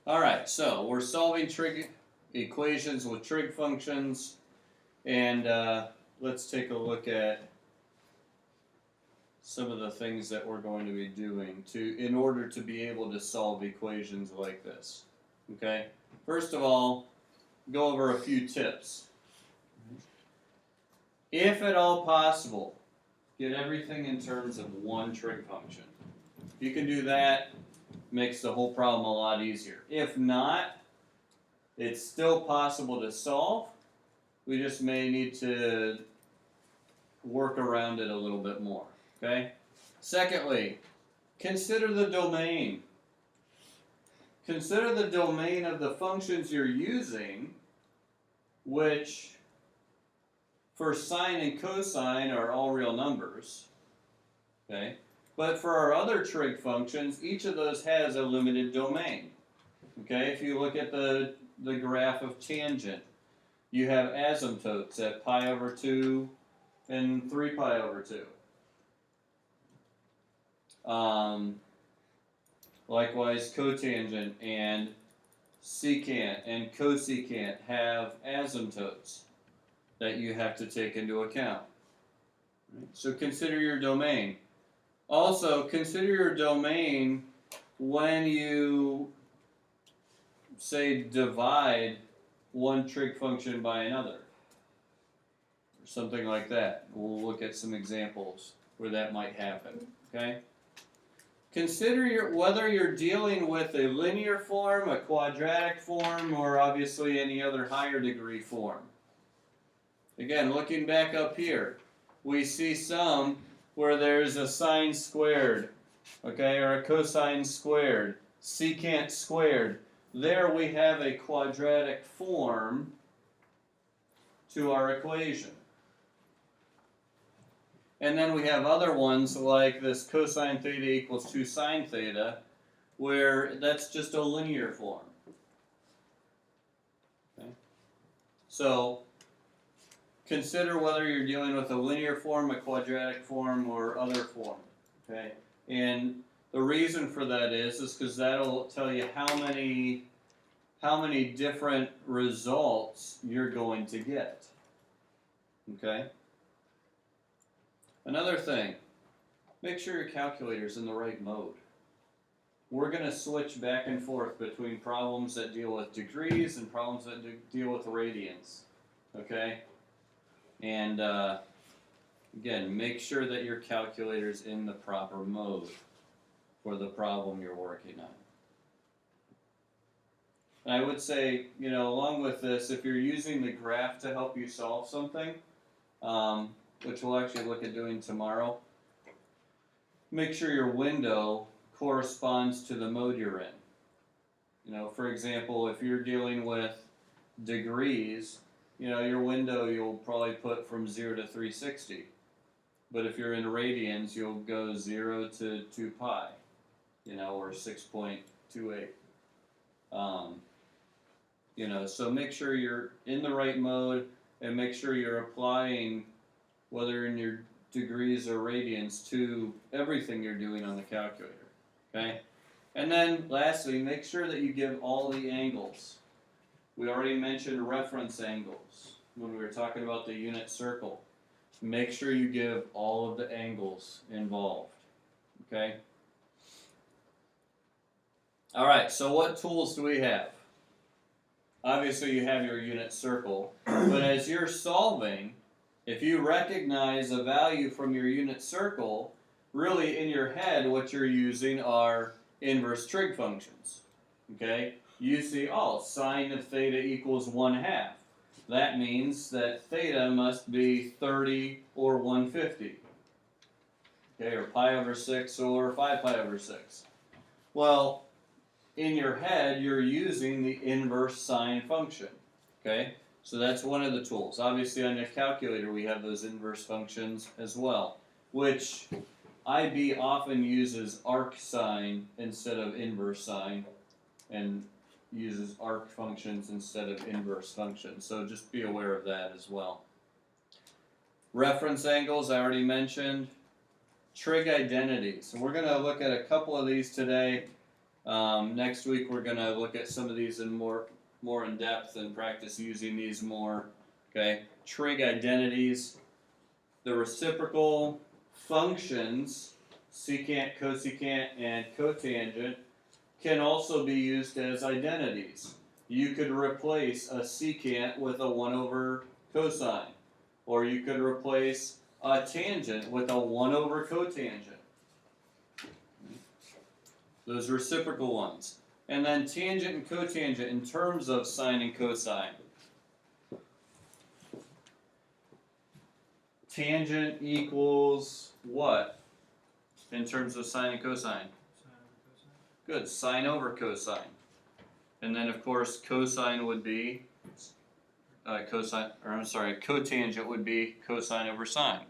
Alright, so we're solving trig equations with trig functions, and let's take a look at some of the things that we're going to be doing in order to be able to solve equations like this. Okay? First of all, go over a few tips. If at all possible, get everything in terms of one trig function. If you can do that, makes the whole problem a lot easier. If not, it's still possible to solve. We just may need to work around it a little bit more. Okay? Secondly, consider the domain. Consider the domain of the functions you're using, which for sine and cosine are all real numbers. Okay? But for our other trig functions, each of those has a limited domain. Okay? If you look at the graph of tangent, you have asymptotes at pi over 2 and 3 pi over 2. Likewise, cotangent and secant and cosecant have asymptotes that you have to take into account. So consider your domain. Also, consider your domain when you, say, divide one trig function by another, or something like that. We'll look at some examples where that might happen, okay? Consider whether you're dealing with a linear form, a quadratic form, or obviously any other higher degree form. Again, looking back up here, we see some where there's a sine squared, okay, or a cosine squared, secant squared. There we have a quadratic form to our equation. And then we have other ones like this cosine theta equals 2 sine theta, where that's just a linear form. Okay? So consider whether you're dealing with a linear form, a quadratic form, or other form. Okay? And the reason for that is because that'll tell you how many different results you're going to get. Okay? Another thing, make sure your calculator's in the right mode. We're going to switch back and forth between problems that deal with degrees and problems that deal with radians. Okay? And again, make sure that your calculator's in the proper mode for the problem you're working on. And I would say, along with this, if you're using the graph to help you solve something, which we'll actually look at doing tomorrow, make sure your window corresponds to the mode you're in. For example, if you're dealing with degrees, your window you'll probably put from 0 to 360. But if you're in radians, you'll go 0 to 2 pi, or 6.28. So make sure you're in the right mode and make sure you're applying, whether in your degrees or radians, to everything you're doing on the calculator. Okay? And then lastly, make sure that you give all the angles. We already mentioned reference angles when we were talking about the unit circle. Make sure you give all of the angles involved. Okay? Alright, so what tools do we have? Obviously you have your unit circle, but as you're solving, if you recognize a value from your unit circle, really in your head what you're using are inverse trig functions. Okay? You see, sine of theta equals 1/2. That means that theta must be 30 or 150. Okay, or pi over 6 or 5 pi over 6. Well, in your head, you're using the inverse sine function. Okay? So that's one of the tools. Obviously, on your calculator, we have those inverse functions as well, which IB often uses arc sine instead of inverse sine, and uses arc functions instead of inverse functions. So just be aware of that as well. Reference angles, I already mentioned. Trig identities. So we're going to look at a couple of these today. Next week we're gonna look at some of these in more in depth and practice using these more. Okay, trig identities, the reciprocal functions, secant, cosecant, and cotangent can also be used as identities. You could replace a secant with a 1 over cosine, or you could replace a tangent with a 1 over cotangent. Those reciprocal ones. And then tangent and cotangent in terms of sine and cosine. Tangent equals what in terms of sine and cosine? Good, sine over cosine. And then of course cosine would be cotangent would be cosine over sine.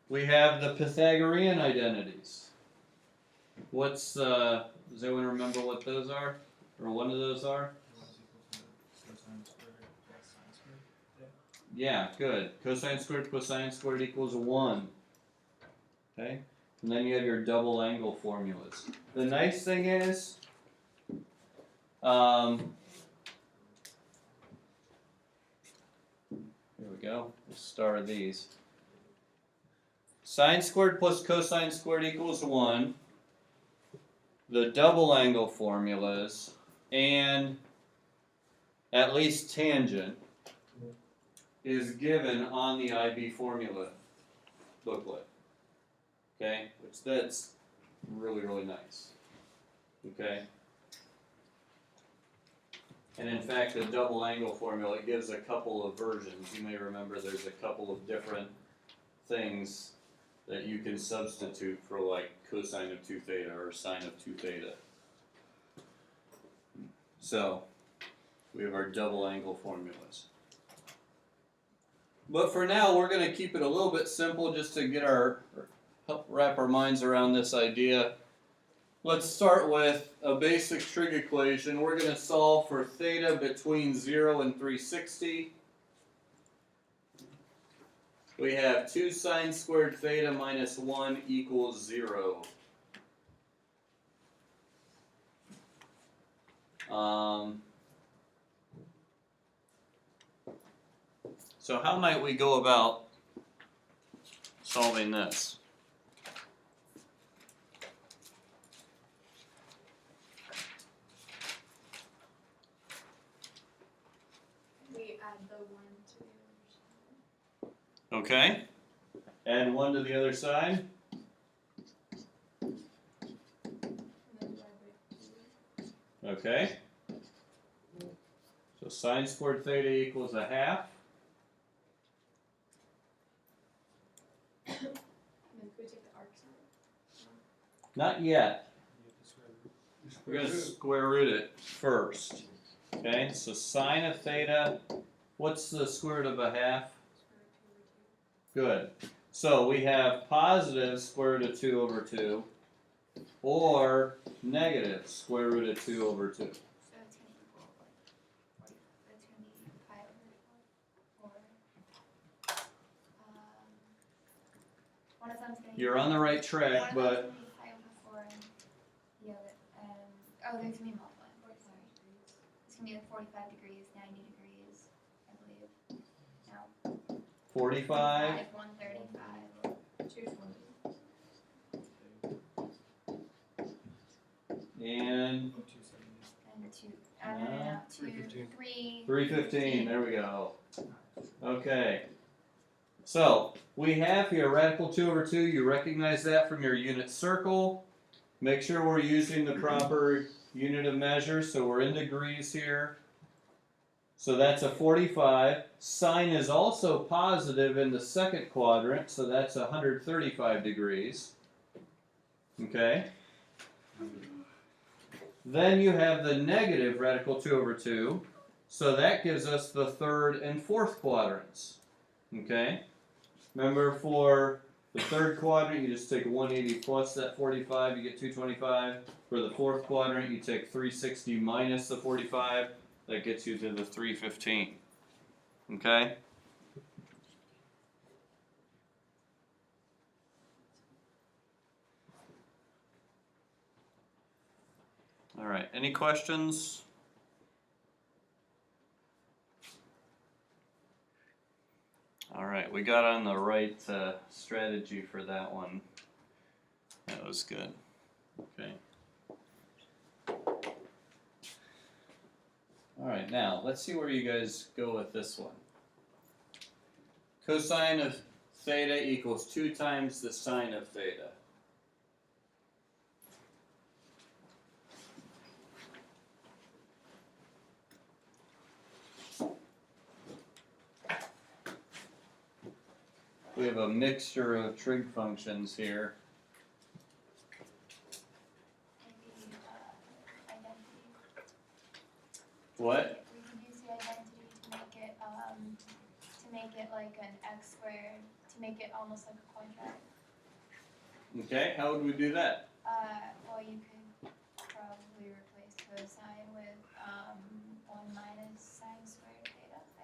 We have the Pythagorean identities. What's does anyone remember what those are? Or one of those are? Yeah, good. Cosine squared plus sine squared equals 1. Okay? And then you have your double angle formulas. The nice thing is, here we go. We'll start these. Sine squared plus cosine squared equals 1. The double angle formulas, and at least tangent is given on the IB formula booklet. Okay, which that's really, really nice. Okay. And in fact, the double angle formula gives a couple of versions. You may remember there's a couple of different things that you can substitute for, like cosine of 2 theta or sine of 2 theta. So, we have our double angle formulas. But for now, we're going to keep it a little bit simple just to get help wrap our minds around this idea. Let's start with a basic trig equation. We're going to solve for theta between 0 and 360. We have 2 sine squared theta minus 1 equals 0. So how might we go about solving this? We add the 1 to the other side. Okay. Add 1 to the other side. And then divide by 2. Okay. So sine squared theta equals 1/2. And then could we take the arc side? Not yet. We're going to square root it first. Okay, so sine of theta, what's the square root of 1/2? Good. So we have positive square root of 2 over 2, or negative square root of 2 over 2. So it's going to equal, like, it's going to be pi over 4. Or, one of them's going to be... You're on the right track, but... One of them's going to be pi over 4, and the other, oh, there's going to be multiplying. Sorry. It's going to be like 45 degrees, 90 degrees, I believe. No. 45. 135. Choose one. And And 2. No. 2, 3. 315. There we go. Okay. So we have here radical 2 over 2. You recognize that from your unit circle. Make sure we're using the proper unit of measure. So we're in degrees here. So that's a 45. Sine is also positive in the second quadrant, so that's 135 degrees. Okay? Then you have the negative radical 2 over 2, so that gives us the third and fourth quadrants. Okay? Remember, for the third quadrant, you just take 180 plus that 45, you get 225. For the fourth quadrant, you take 360 minus the 45. That gets you to the 315. Okay? Alright, any questions? Alright, we got on the right strategy for that one. That was good. Okay. Alright, now let's see where you guys go with this one. Cosine of theta equals 2 times the sine of theta. We have a mixture of trig functions here. Maybe identity. What? We could use the identity to make it like an x squared, to make it almost like a quadratic. Okay, how would we do that? Well, you could probably replace cosine with 1 minus sine squared theta, I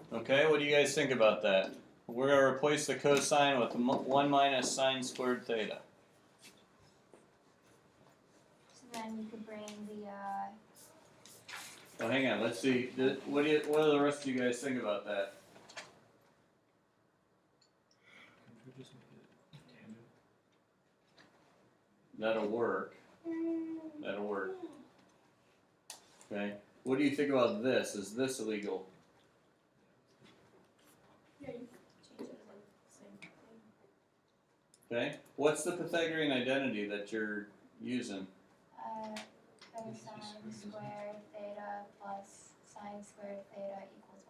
believe. Okay, what do you guys think about that? We're going to replace the cosine with 1 minus sine squared theta. So then you could bring the Oh, hang on, let's see. What do the rest of you guys think about that? That'll work. That'll work. Okay. What do you think about this? Is this illegal? Yeah, you change it like same thing. Okay. What's the Pythagorean identity that you're using? cosine squared theta plus sine squared theta equals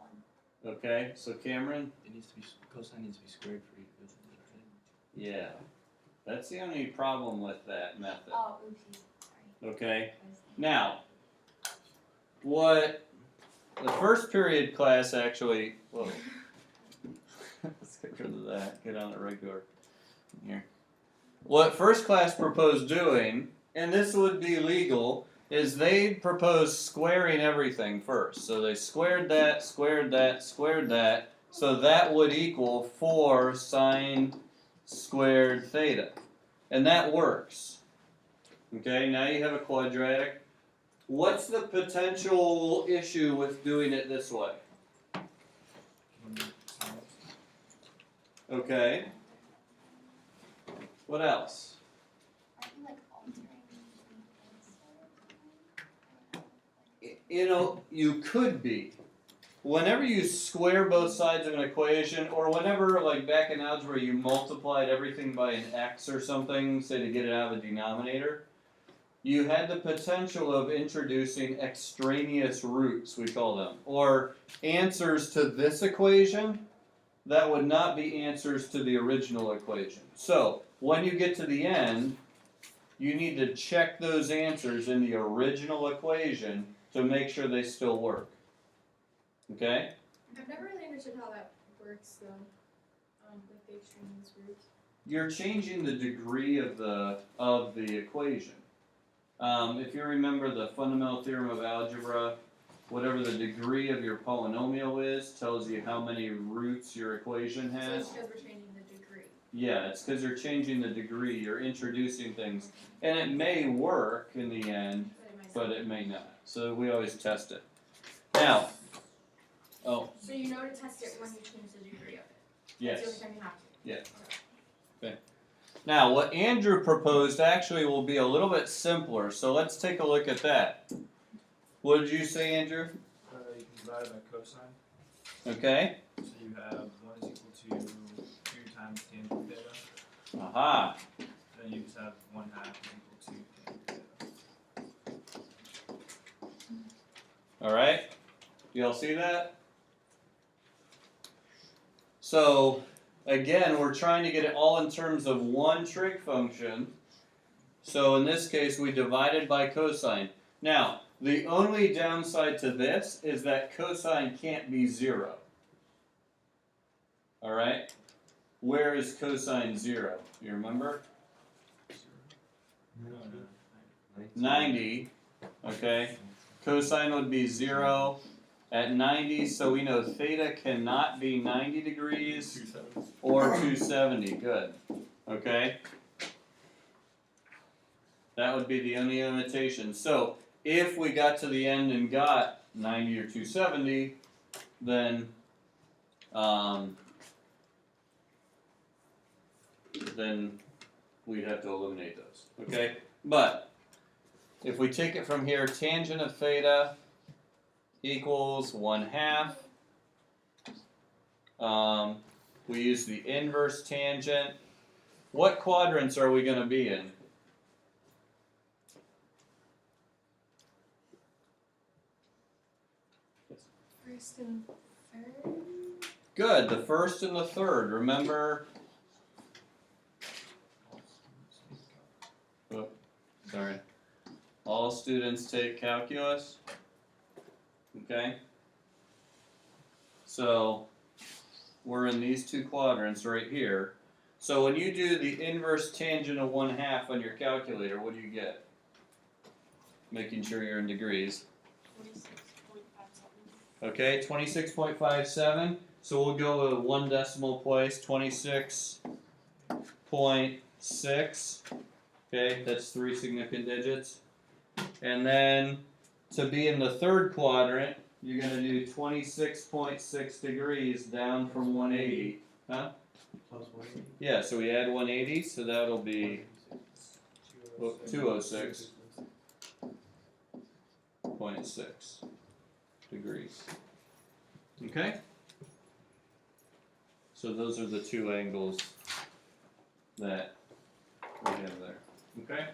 1. Okay, so Cameron? It needs to be, cosine needs to be squared for you to go to the thing. Yeah. That's the only problem with that method. Oh, oopsies. Sorry. Okay. Now, what the first period class actually, whoa. Let's get rid of that, get on the regular here. What first class proposed doing, and this would be legal, is they proposed squaring everything first. So they squared that, squared that, squared that, so that would equal 4 sine squared theta. And that works. Okay, now you have a quadratic. What's the potential issue with doing it this way? Okay. What else? Aren't you like altering the You know, you could be. Whenever you square both sides of an equation, or whenever, like back in algebra, you multiplied everything by an x or something, say to get it out of a denominator, you had the potential of introducing extraneous roots, we call them, or answers to this equation that would not be answers to the original equation. So, when you get to the end, you need to check those answers in the original equation to make sure they still work. Okay? I've never really understood how that works though, with the extraneous roots. You're changing the degree of the equation. If you remember the fundamental theorem of algebra, whatever the degree of your polynomial is tells you how many roots your equation So has. it's because we're changing the degree. Yeah, it's because you're changing the degree, you're introducing things. And it may work in the end, but it may not. So we always test it. Now, oh, So you know to test it when you change the degree of it. yes. That's the only time you have to. Yeah. Now, what Andrew proposed actually will be a little bit simpler, so let's take a look at that. What did you say, Andrew? You can divide it by cosine. Okay. So you have 1 is equal to 2 times tangent theta. Aha. Then you just have 1/2 is equal to tangent theta. Alright. You all see that? So, again, we're trying to get it all in terms of one trig function. So in this case, we divided by cosine. Now, the only downside to this is that cosine can't be 0. Alright? Where is cosine 0? You remember? 90. Okay. Cosine would be 0 at 90, so we know theta cannot be 90 degrees or 270. Good. Okay. That would be the only limitation. So if we got to the end and got 90 or 270, then we'd have to eliminate those. Okay? But if we take it from here, tangent of theta equals 1/2. We use the inverse tangent. What quadrants are we going to be in? First and third. Good, the first and the third. Remember, sorry, all students take calculus. Okay? So, we're in these two quadrants right here. So when you do the inverse tangent of 1/2 on your calculator, what do you get? Making sure you're in degrees. 26.57. Okay, 26.57. So we'll go with one decimal place, 26.6. Okay, that's 3 significant digits. And then to be in the third quadrant, you're going to do 26.6 degrees down from 180. Huh? Plus 180. Yeah, so we add 180, so that'll be 206.6 degrees. Okay? So those are the two angles that we have there. Okay?